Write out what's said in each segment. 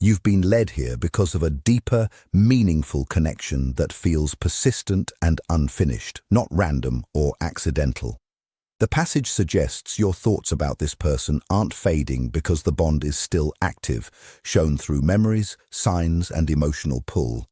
You've been led here because of a deeper, meaningful connection that feels persistent and unfinished, not random or accidental. The passage suggests your thoughts about this person aren't fading because the bond is still active, shown through memories, signs, and emotional pull.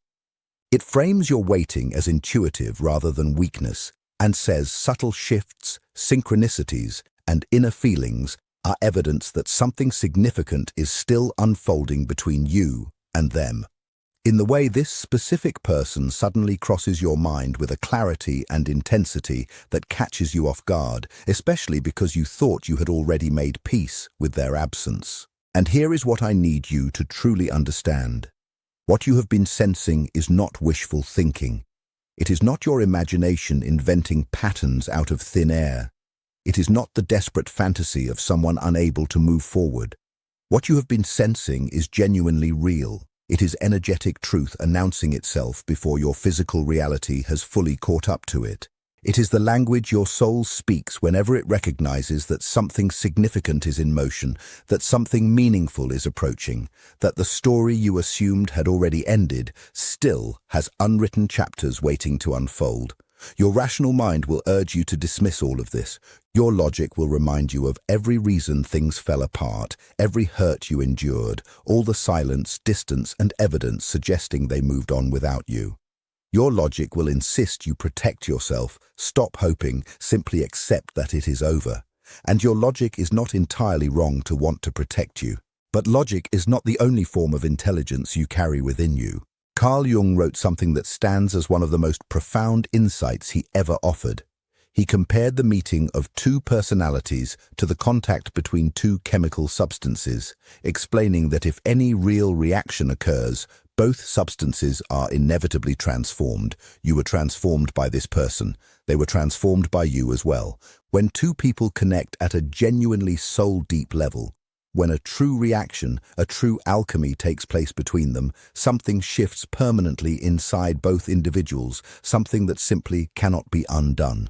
It frames your waiting as intuitive rather than weakness, and says subtle shifts, synchronicities, and inner feelings are evidence that something significant is still unfolding between you and them. In the way this specific person suddenly crosses your mind with a clarity and intensity that catches you off guard, especially because you thought you had already made peace with their absence. And here is what I need you to truly understand. What you have been sensing is not wishful thinking. It is not your imagination inventing patterns out of thin air. It is not the desperate fantasy of someone unable to move forward. What you have been sensing is genuinely real. It is energetic truth announcing itself before your physical reality has fully caught up to it. It is the language your soul speaks whenever it recognizes that something significant is in motion, that something meaningful is approaching, that the story you assumed had already ended still has unwritten chapters waiting to unfold. Your rational mind will urge you to dismiss all of this. Your logic will remind you of every reason things fell apart, every hurt you endured, all the silence, distance, and evidence suggesting they moved on without you. Your logic will insist you protect yourself, stop hoping, simply accept that it is over. And your logic is not entirely wrong to want to protect you. But logic is not the only form of intelligence you carry within you. Carl Jung wrote something that stands as one of the most profound insights he ever offered. He compared the meeting of two personalities to the contact between two chemical substances, explaining that if any real reaction occurs, both substances are inevitably transformed. You were transformed by this person. They were transformed by you as well. When two people connect at a genuinely soul-deep level, when a true reaction, a true alchemy takes place between them, something shifts permanently inside both individuals, something that simply cannot be undone.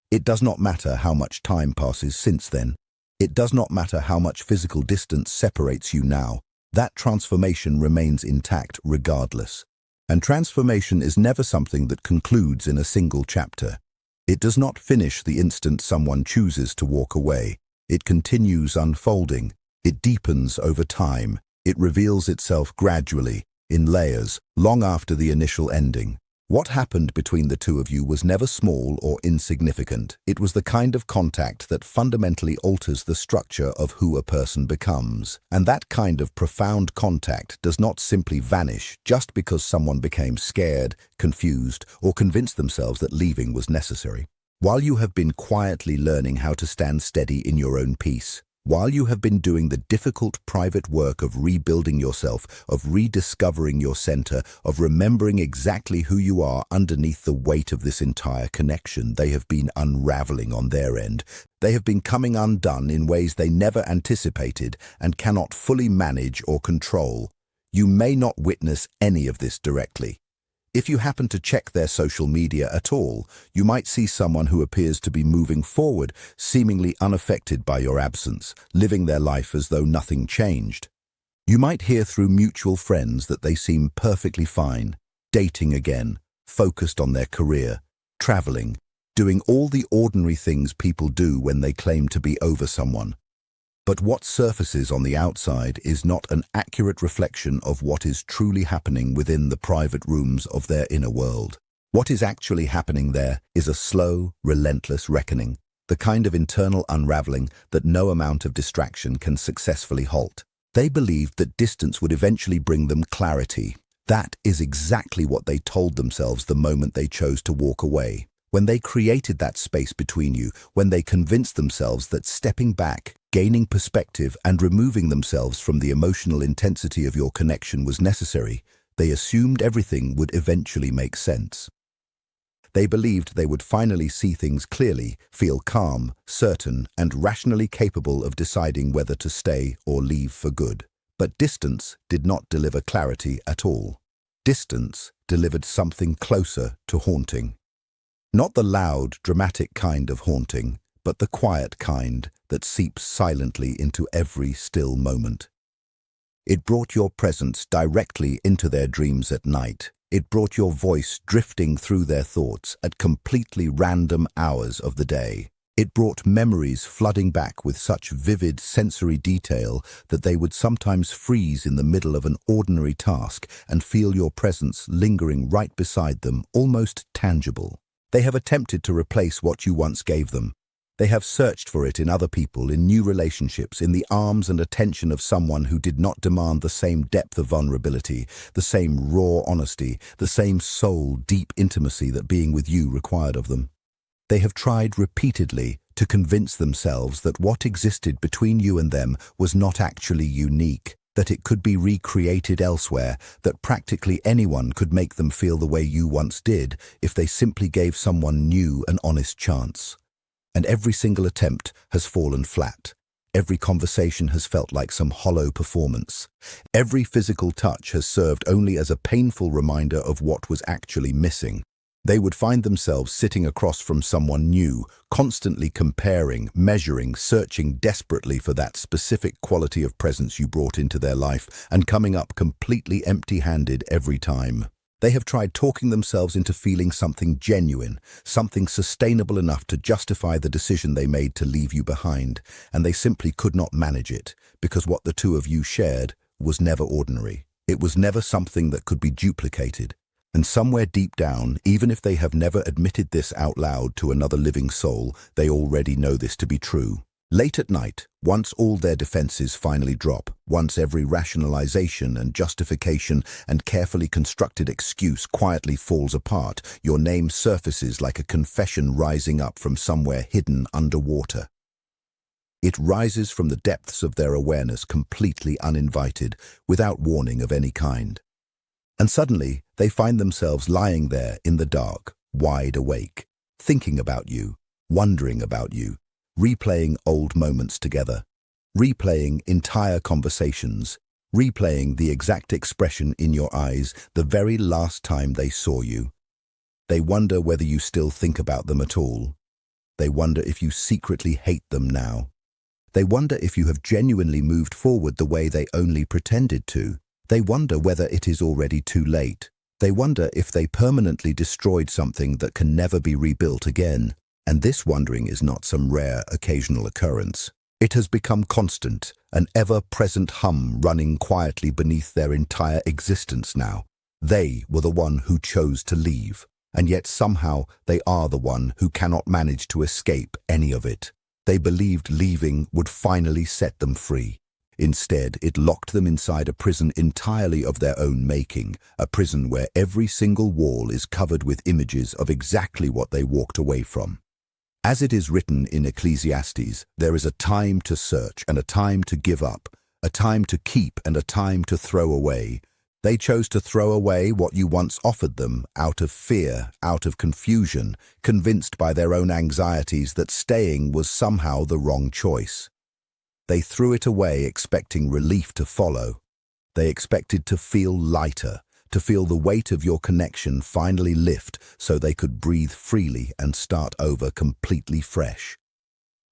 It does not matter how much time passes since then. It does not matter how much physical distance separates you now. That transformation remains intact regardless. And transformation is never something that concludes in a single chapter. It does not finish the instant someone chooses to walk away. It continues unfolding. It deepens over time. It reveals itself gradually, in layers, long after the initial ending. What happened between the two of you was never small or insignificant. It was the kind of contact that fundamentally alters the structure of who a person becomes. And that kind of profound contact does not simply vanish just because someone became scared, confused, or convinced themselves that leaving was necessary. While you have been quietly learning how to stand steady in your own peace, while you have been doing the difficult private work of rebuilding yourself, of rediscovering your center, of remembering exactly who you are underneath the weight of this entire connection, they have been unraveling on their end. They have been coming undone in ways they never anticipated and cannot fully manage or control. You may not witness any of this directly. If you happen to check their social media at all, you might see someone who appears to be moving forward, seemingly unaffected by your absence, living their life as though nothing changed. You might hear through mutual friends that they seem perfectly fine, dating again, focused on their career, traveling, doing all the ordinary things people do when they claim to be over someone. But what surfaces on the outside is not an accurate reflection of what is truly happening within the private rooms of their inner world. What is actually happening there is a slow, relentless reckoning, the kind of internal unraveling that no amount of distraction can successfully halt. They believed that distance would eventually bring them clarity. That is exactly what they told themselves the moment they chose to walk away. When they created that space between you, when they convinced themselves that stepping back, gaining perspective, and removing themselves from the emotional intensity of your connection was necessary, they assumed everything would eventually make sense. They believed they would finally see things clearly, feel calm, certain, and rationally capable of deciding whether to stay or leave for good. But distance did not deliver clarity at all. Distance delivered something closer to haunting. Not the loud, dramatic kind of haunting, but the quiet kind that seeps silently into every still moment. It brought your presence directly into their dreams at night. It brought your voice drifting through their thoughts at completely random hours of the day. It brought memories flooding back with such vivid sensory detail that they would sometimes freeze in the middle of an ordinary task and feel your presence lingering right beside them, almost tangible. They have attempted to replace what you once gave them. They have searched for it in other people, in new relationships, in the arms and attention of someone who did not demand the same depth of vulnerability, the same raw honesty, the same soul, deep intimacy that being with you required of them. They have tried repeatedly to convince themselves that what existed between you and them was not actually unique, that it could be recreated elsewhere, that practically anyone could make them feel the way you once did if they simply gave someone new an honest chance. And every single attempt has fallen flat. Every conversation has felt like some hollow performance. Every physical touch has served only as a painful reminder of what was actually missing. They would find themselves sitting across from someone new, constantly comparing, measuring, searching desperately for that specific quality of presence you brought into their life, and coming up completely empty-handed every time. They have tried talking themselves into feeling something genuine, something sustainable enough to justify the decision they made to leave you behind, and they simply could not manage it, because what the two of you shared was never ordinary. It was never something that could be duplicated. And somewhere deep down, even if they have never admitted this out loud to another living soul, they already know this to be true. Late at night, once all their defenses finally drop, once every rationalization and justification and carefully constructed excuse quietly falls apart, your name surfaces like a confession rising up from somewhere hidden underwater. It rises from the depths of their awareness completely uninvited, without warning of any kind. And suddenly, they find themselves lying there in the dark, wide awake, thinking about you, wondering about you, replaying old moments together, replaying entire conversations, replaying the exact expression in your eyes the very last time they saw you. They wonder whether you still think about them at all. They wonder if you secretly hate them now. They wonder if you have genuinely moved forward the way they only pretended to. They wonder whether it is already too late. They wonder if they permanently destroyed something that can never be rebuilt again. And this wondering is not some rare, occasional occurrence. It has become constant, an ever-present hum running quietly beneath their entire existence now. They were the one who chose to leave, and yet somehow they are the one who cannot manage to escape any of it. They believed leaving would finally set them free. Instead, it locked them inside a prison entirely of their own making, a prison where every single wall is covered with images of exactly what they walked away from. As it is written in Ecclesiastes, there is a time to search and a time to give up, a time to keep and a time to throw away. They chose to throw away what you once offered them out of fear, out of confusion, convinced by their own anxieties that staying was somehow the wrong choice. They threw it away expecting relief to follow. They expected to feel lighter, to feel the weight of your connection finally lift so they could breathe freely and start over completely fresh.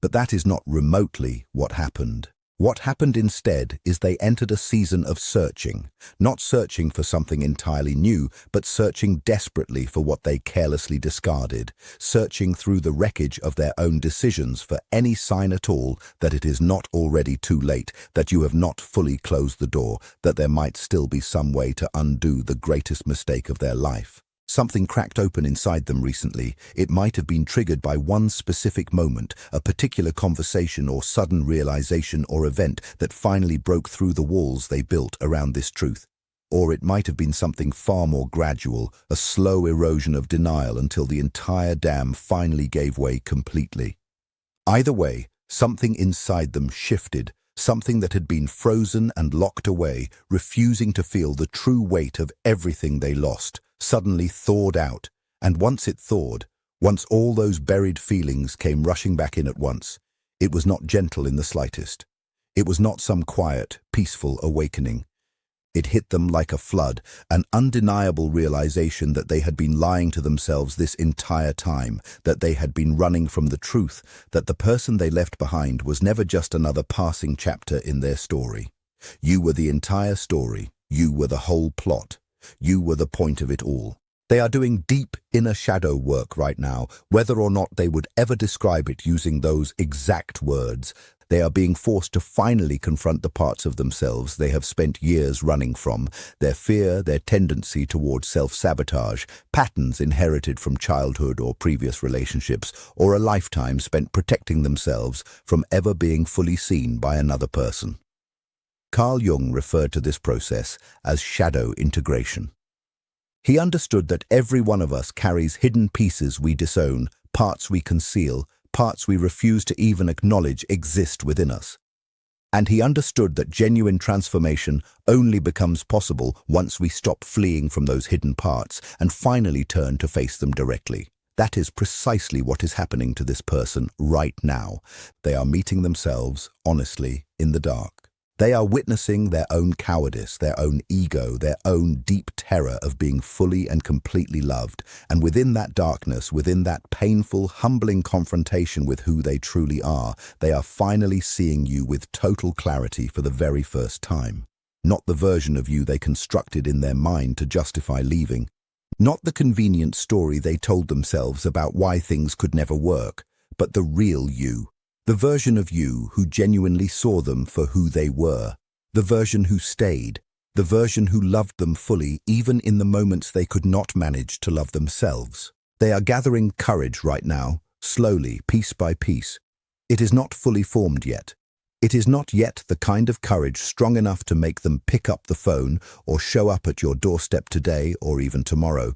But that is not remotely what happened. What happened instead is they entered a season of searching, not searching for something entirely new, but searching desperately for what they carelessly discarded, searching through the wreckage of their own decisions for any sign at all that it is not already too late, that you have not fully closed the door, that there might still be some way to undo the greatest mistake of their life. Something cracked open inside them recently. It might have been triggered by one specific moment, a particular conversation or sudden realization or event that finally broke through the walls they built around this truth. Or it might have been something far more gradual, a slow erosion of denial until the entire dam finally gave way completely. Either way, something inside them shifted, something that had been frozen and locked away, refusing to feel the true weight of everything they lost, suddenly thawed out, and once it thawed, once all those buried feelings came rushing back in at once, it was not gentle in the slightest. It was not some quiet, peaceful awakening. It hit them like a flood, an undeniable realization that they had been lying to themselves this entire time, that they had been running from the truth, that the person they left behind was never just another passing chapter in their story. You were the entire story. You were the whole plot. You were the point of it all. They are doing deep inner shadow work right now, whether or not they would ever describe it using those exact words. They are being forced to finally confront the parts of themselves they have spent years running from, their fear, their tendency towards self-sabotage, patterns inherited from childhood or previous relationships, or a lifetime spent protecting themselves from ever being fully seen by another person. Carl Jung referred to this process as shadow integration. He understood that every one of us carries hidden pieces we disown, parts we conceal, parts we refuse to even acknowledge exist within us. And he understood that genuine transformation only becomes possible once we stop fleeing from those hidden parts and finally turn to face them directly. That is precisely what is happening to this person right now. They are meeting themselves, honestly, in the dark. They are witnessing their own cowardice, their own ego, their own deep terror of being fully and completely loved. And within that darkness, within that painful, humbling confrontation with who they truly are, they are finally seeing you with total clarity for the very first time. Not the version of you they constructed in their mind to justify leaving. Not the convenient story they told themselves about why things could never work, but the real you. The version of you who genuinely saw them for who they were, the version who stayed, the version who loved them fully even in the moments they could not manage to love themselves. They are gathering courage right now, slowly, piece by piece. It is not fully formed yet. It is not yet the kind of courage strong enough to make them pick up the phone or show up at your doorstep today or even tomorrow.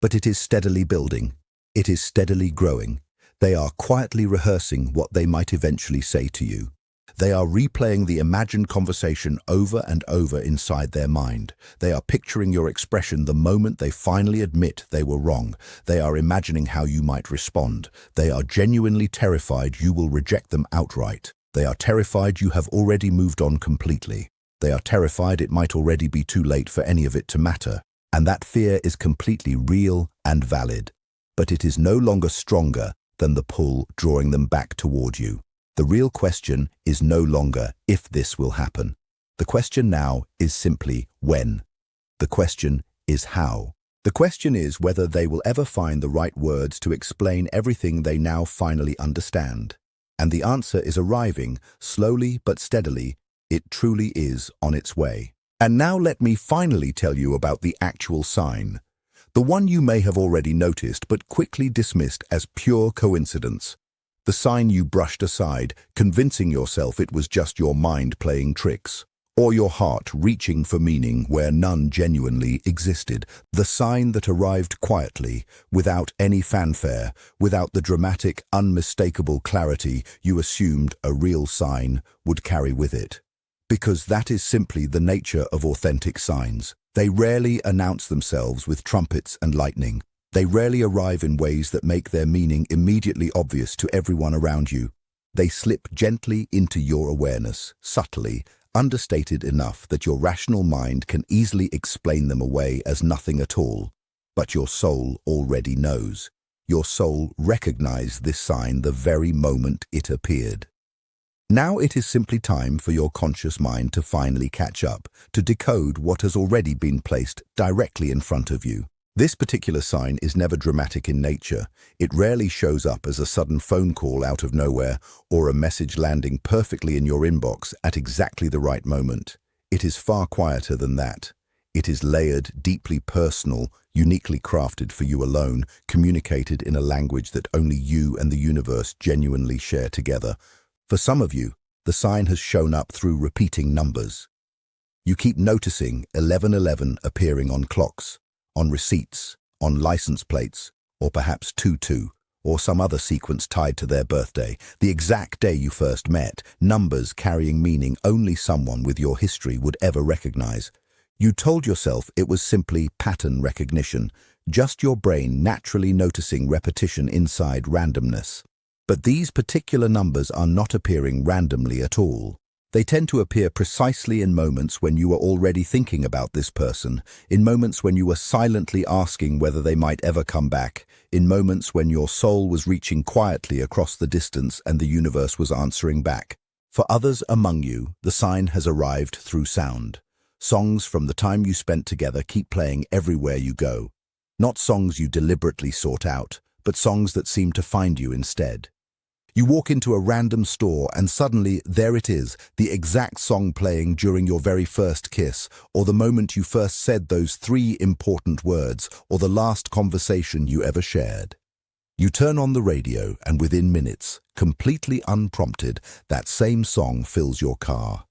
But it is steadily building. It is steadily growing. They are quietly rehearsing what they might eventually say to you. They are replaying the imagined conversation over and over inside their mind. They are picturing your expression the moment they finally admit they were wrong. They are imagining how you might respond. They are genuinely terrified you will reject them outright. They are terrified you have already moved on completely. They are terrified it might already be too late for any of it to matter. And that fear is completely real and valid. But it is no longer stronger than the pull drawing them back toward you. The real question is no longer if this will happen. The question now is simply when. The question is how. The question is whether they will ever find the right words to explain everything they now finally understand. And the answer is arriving, slowly but steadily. It truly is on its way. And now let me finally tell you about the actual sign. The one you may have already noticed but quickly dismissed as pure coincidence. The sign you brushed aside, convincing yourself it was just your mind playing tricks. Or your heart reaching for meaning where none genuinely existed. The sign that arrived quietly, without any fanfare, without the dramatic, unmistakable clarity you assumed a real sign would carry with it. Because that is simply the nature of authentic signs. They rarely announce themselves with trumpets and lightning. They rarely arrive in ways that make their meaning immediately obvious to everyone around you. They slip gently into your awareness, subtly, understated enough that your rational mind can easily explain them away as nothing at all. But your soul already knows. Your soul recognized this sign the very moment it appeared. Now it is simply time for your conscious mind to finally catch up, to decode what has already been placed directly in front of you. This particular sign is never dramatic in nature. It rarely shows up as a sudden phone call out of nowhere or a message landing perfectly in your inbox at exactly the right moment. It is far quieter than that. It is layered, deeply personal, uniquely crafted for you alone, communicated in a language that only you and the universe genuinely share together. For some of you, the sign has shown up through repeating numbers. You keep noticing 1111 appearing on clocks, on receipts, on license plates, or perhaps 22, or some other sequence tied to their birthday, the exact day you first met, numbers carrying meaning only someone with your history would ever recognize. You told yourself it was simply pattern recognition, just your brain naturally noticing repetition inside randomness. But these particular numbers are not appearing randomly at all. They tend to appear precisely in moments when you are already thinking about this person, in moments when you were silently asking whether they might ever come back, in moments when your soul was reaching quietly across the distance and the universe was answering back. For others among you, the sign has arrived through sound. Songs from the time you spent together keep playing everywhere you go. Not songs you deliberately sought out, but songs that seem to find you instead. You walk into a random store and suddenly there it is, the exact song playing during your very first kiss, or the moment you first said those 3 important words, or the last conversation you ever shared. You turn on the radio and within minutes, completely unprompted, that same song fills your car.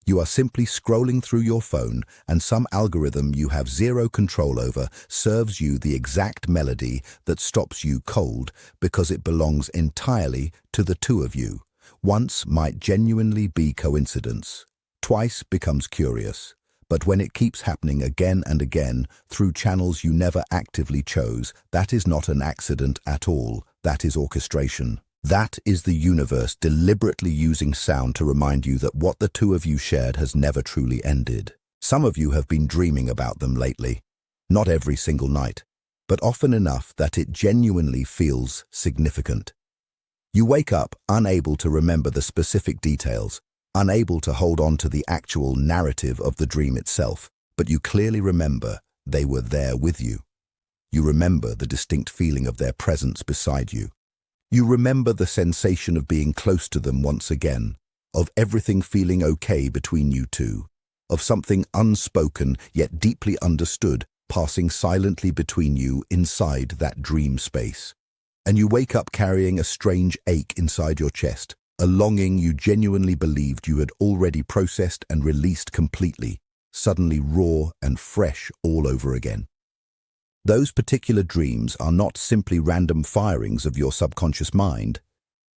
You are simply scrolling through your phone and some algorithm you have zero control over serves you the exact melody that stops you cold because it belongs entirely to the two of you. Once might genuinely be coincidence. Twice becomes curious. But when it keeps happening again and again through channels you never actively chose, that is not an accident at all. That is orchestration. That is the universe deliberately using sound to remind you that what the two of you shared has never truly ended. Some of you have been dreaming about them lately. Not every single night, but often enough that it genuinely feels significant. You wake up unable to remember the specific details, unable to hold on to the actual narrative of the dream itself, but you clearly remember they were there with you. You remember the distinct feeling of their presence beside you. You remember the sensation of being close to them once again, of everything feeling okay between you two, of something unspoken yet deeply understood passing silently between you inside that dream space. And you wake up carrying a strange ache inside your chest, a longing you genuinely believed you had already processed and released completely, suddenly raw and fresh all over again. Those particular dreams are not simply random firings of your subconscious mind.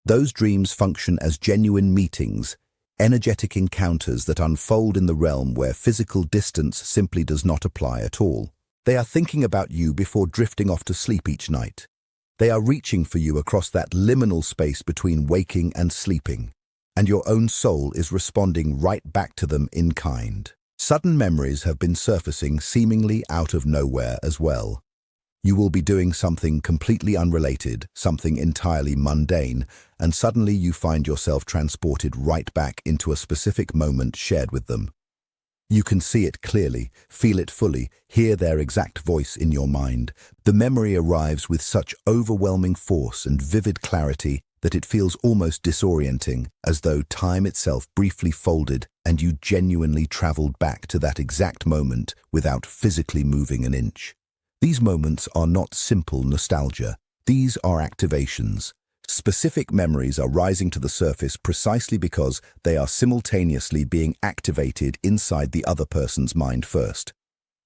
Those dreams function as genuine meetings, energetic encounters that unfold in the realm where physical distance simply does not apply at all. They are thinking about you before drifting off to sleep each night. They are reaching for you across that liminal space between waking and sleeping, and your own soul is responding right back to them in kind. Sudden memories have been surfacing seemingly out of nowhere as well. You will be doing something completely unrelated, something entirely mundane, and suddenly you find yourself transported right back into a specific moment shared with them. You can see it clearly, feel it fully, hear their exact voice in your mind. The memory arrives with such overwhelming force and vivid clarity that it feels almost disorienting, as though time itself briefly folded and you genuinely traveled back to that exact moment without physically moving an inch. These moments are not simple nostalgia. These are activations. Specific memories are rising to the surface precisely because they are simultaneously being activated inside the other person's mind first.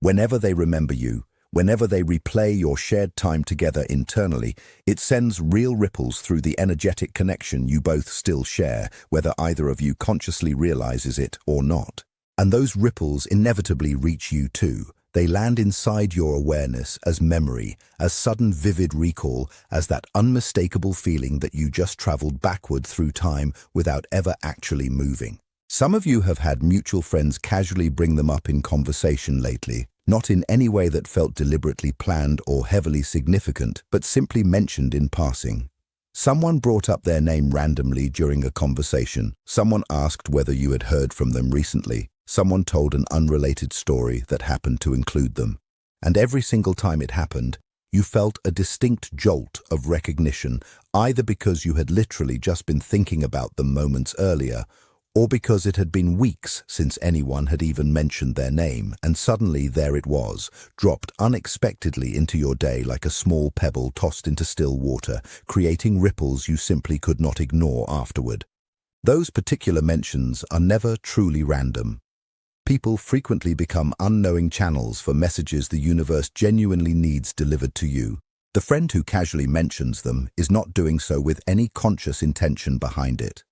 Whenever they remember you, whenever they replay your shared time together internally, it sends real ripples through the energetic connection you both still share, whether either of you consciously realizes it or not. And those ripples inevitably reach you too. They land inside your awareness as memory, as sudden vivid recall, as that unmistakable feeling that you just traveled backward through time without ever actually moving. Some of you have had mutual friends casually bring them up in conversation lately, not in any way that felt deliberately planned or heavily significant, but simply mentioned in passing. Someone brought up their name randomly during a conversation. Someone asked whether you had heard from them recently. Someone told an unrelated story that happened to include them. And every single time it happened, you felt a distinct jolt of recognition, either because you had literally just been thinking about them moments earlier, or because it had been weeks since anyone had even mentioned their name, and suddenly there it was, dropped unexpectedly into your day like a small pebble tossed into still water, creating ripples you simply could not ignore afterward. Those particular mentions are never truly random. People frequently become unknowing channels for messages the universe genuinely needs delivered to you. The friend who casually mentions them is not doing so with any conscious intention behind it.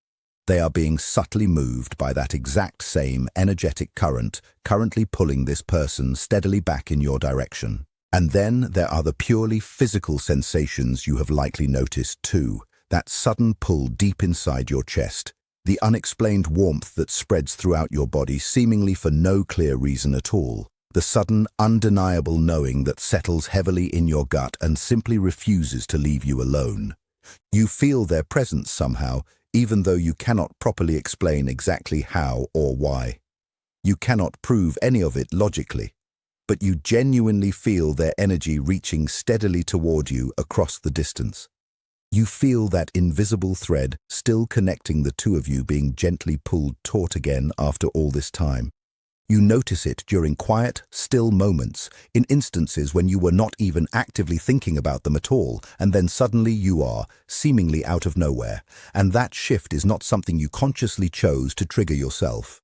They are being subtly moved by that exact same energetic current currently pulling this person steadily back in your direction. And then there are the purely physical sensations you have likely noticed too, that sudden pull deep inside your chest, the unexplained warmth that spreads throughout your body seemingly for no clear reason at all, the sudden, undeniable knowing that settles heavily in your gut and simply refuses to leave you alone. You feel their presence somehow, even though you cannot properly explain exactly how or why. You cannot prove any of it logically, but you genuinely feel their energy reaching steadily toward you across the distance. You feel that invisible thread still connecting the two of you being gently pulled taut again after all this time. You notice it during quiet, still moments, in instances when you were not even actively thinking about them at all, and then suddenly you are, seemingly out of nowhere, and that shift is not something you consciously chose to trigger yourself.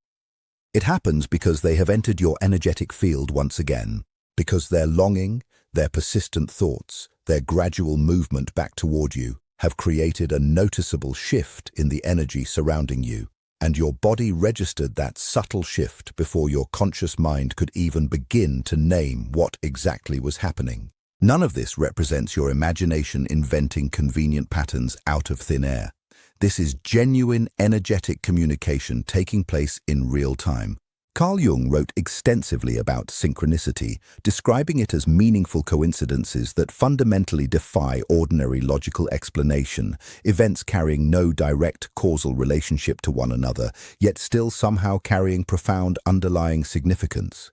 It happens because they have entered your energetic field once again, because their longing, their persistent thoughts, their gradual movement back toward you have created a noticeable shift in the energy surrounding you. And your body registered that subtle shift before your conscious mind could even begin to name what exactly was happening. None of this represents your imagination inventing convenient patterns out of thin air. This is genuine energetic communication taking place in real time. Carl Jung wrote extensively about synchronicity, describing it as meaningful coincidences that fundamentally defy ordinary logical explanation, events carrying no direct causal relationship to one another, yet still somehow carrying profound underlying significance.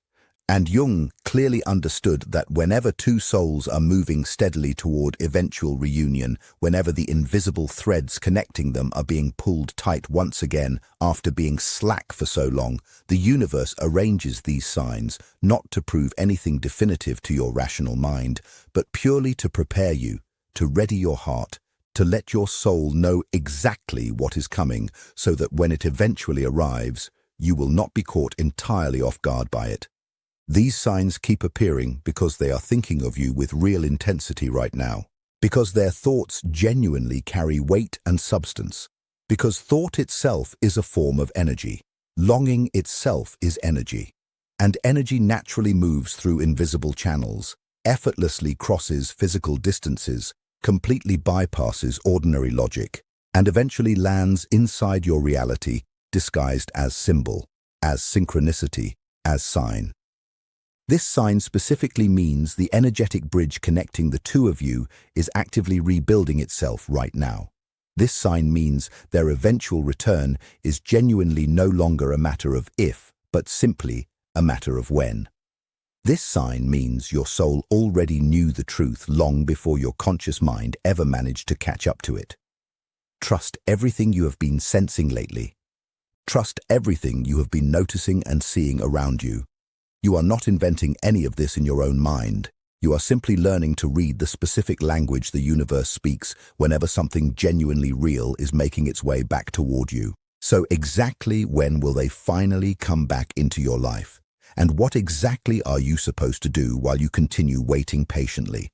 And Jung clearly understood that whenever two souls are moving steadily toward eventual reunion, whenever the invisible threads connecting them are being pulled tight once again after being slack for so long, the universe arranges these signs not to prove anything definitive to your rational mind, but purely to prepare you, to ready your heart, to let your soul know exactly what is coming, so that when it eventually arrives, you will not be caught entirely off guard by it. These signs keep appearing because they are thinking of you with real intensity right now, because their thoughts genuinely carry weight and substance, because thought itself is a form of energy, longing itself is energy, and energy naturally moves through invisible channels, effortlessly crosses physical distances, completely bypasses ordinary logic, and eventually lands inside your reality, disguised as symbol, as synchronicity, as sign. This sign specifically means the energetic bridge connecting the two of you is actively rebuilding itself right now. This sign means their eventual return is genuinely no longer a matter of if, but simply a matter of when. This sign means your soul already knew the truth long before your conscious mind ever managed to catch up to it. Trust everything you have been sensing lately. Trust everything you have been noticing and seeing around you. You are not inventing any of this in your own mind. You are simply learning to read the specific language the universe speaks whenever something genuinely real is making its way back toward you. So exactly when will they finally come back into your life? And what exactly are you supposed to do while you continue waiting patiently?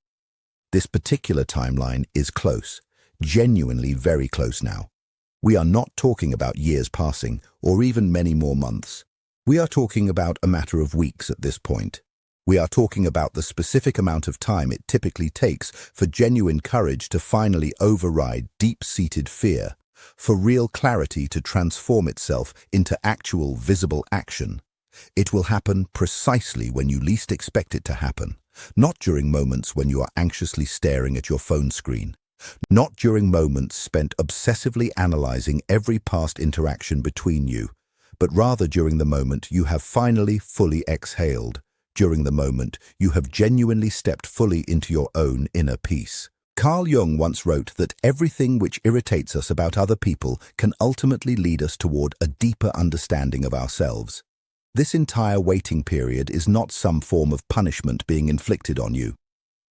This particular timeline is close, genuinely very close now. We are not talking about years passing or even many more months. We are talking about a matter of weeks at this point. We are talking about the specific amount of time it typically takes for genuine courage to finally override deep-seated fear, for real clarity to transform itself into actual visible action. It will happen precisely when you least expect it to happen, not during moments when you are anxiously staring at your phone screen, not during moments spent obsessively analyzing every past interaction between you, but rather during the moment you have finally fully exhaled, during the moment you have genuinely stepped fully into your own inner peace. Carl Jung once wrote that everything which irritates us about other people can ultimately lead us toward a deeper understanding of ourselves. This entire waiting period is not some form of punishment being inflicted on you.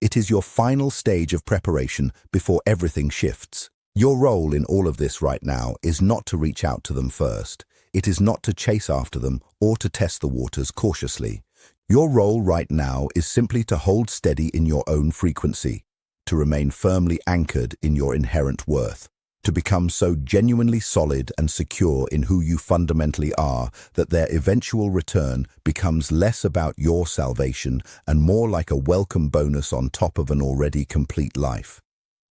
It is your final stage of preparation before everything shifts. Your role in all of this right now is not to reach out to them first. It is not to chase after them or to test the waters cautiously. Your role right now is simply to hold steady in your own frequency, to remain firmly anchored in your inherent worth, to become so genuinely solid and secure in who you fundamentally are that their eventual return becomes less about your salvation and more like a welcome bonus on top of an already complete life.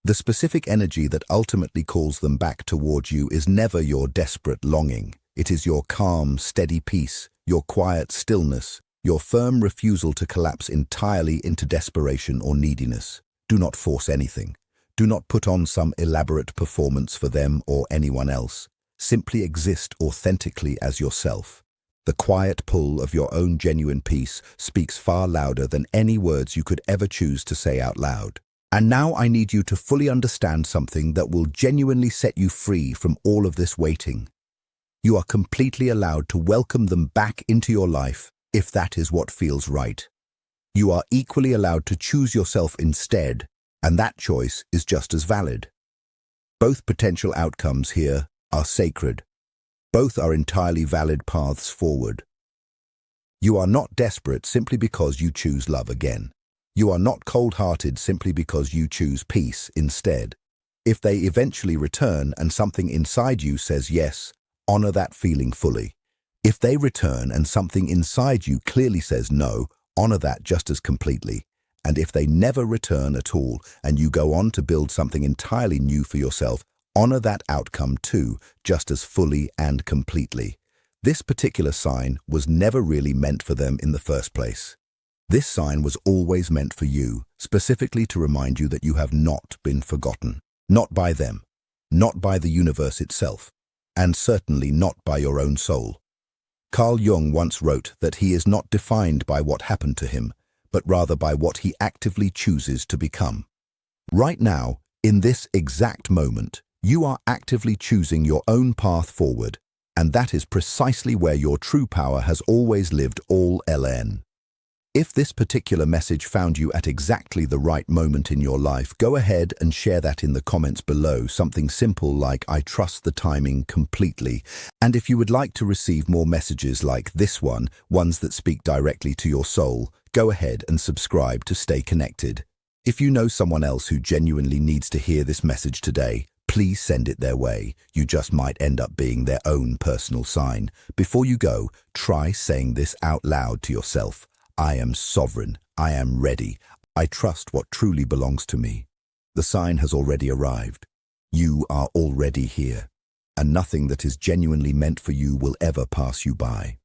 The specific energy that ultimately calls them back towards you is never your desperate longing. It is your calm, steady peace, your quiet stillness, your firm refusal to collapse entirely into desperation or neediness. Do not force anything. Do not put on some elaborate performance for them or anyone else. Simply exist authentically as yourself. The quiet pull of your own genuine peace speaks far louder than any words you could ever choose to say out loud. And now I need you to fully understand something that will genuinely set you free from all of this waiting. You are completely allowed to welcome them back into your life if that is what feels right. You are equally allowed to choose yourself instead, and that choice is just as valid. Both potential outcomes here are sacred. Both are entirely valid paths forward. You are not desperate simply because you choose love again. You are not cold-hearted simply because you choose peace instead. If they eventually return and something inside you says yes, honor that feeling fully. If they return and something inside you clearly says no, honor that just as completely. And if they never return at all and you go on to build something entirely new for yourself, honor that outcome too, just as fully and completely. This particular sign was never really meant for them in the first place. This sign was always meant for you, specifically to remind you that you have not been forgotten. Not by them, not by the universe itself, and certainly not by your own soul. Carl Jung once wrote that he is not defined by what happened to him, but rather by what he actively chooses to become. Right now, in this exact moment, you are actively choosing your own path forward, and that is precisely where your true power has always lived all LN. If this particular message found you at exactly the right moment in your life, go ahead and share that in the comments below, something simple like "I trust the timing completely." And if you would like to receive more messages like this one, ones that speak directly to your soul, go ahead and subscribe to stay connected. If you know someone else who genuinely needs to hear this message today, please send it their way. You just might end up being their own personal sign. Before you go, try saying this out loud to yourself. I am sovereign. I am ready. I trust what truly belongs to me. The sign has already arrived. You are already here, and nothing that is genuinely meant for you will ever pass you by.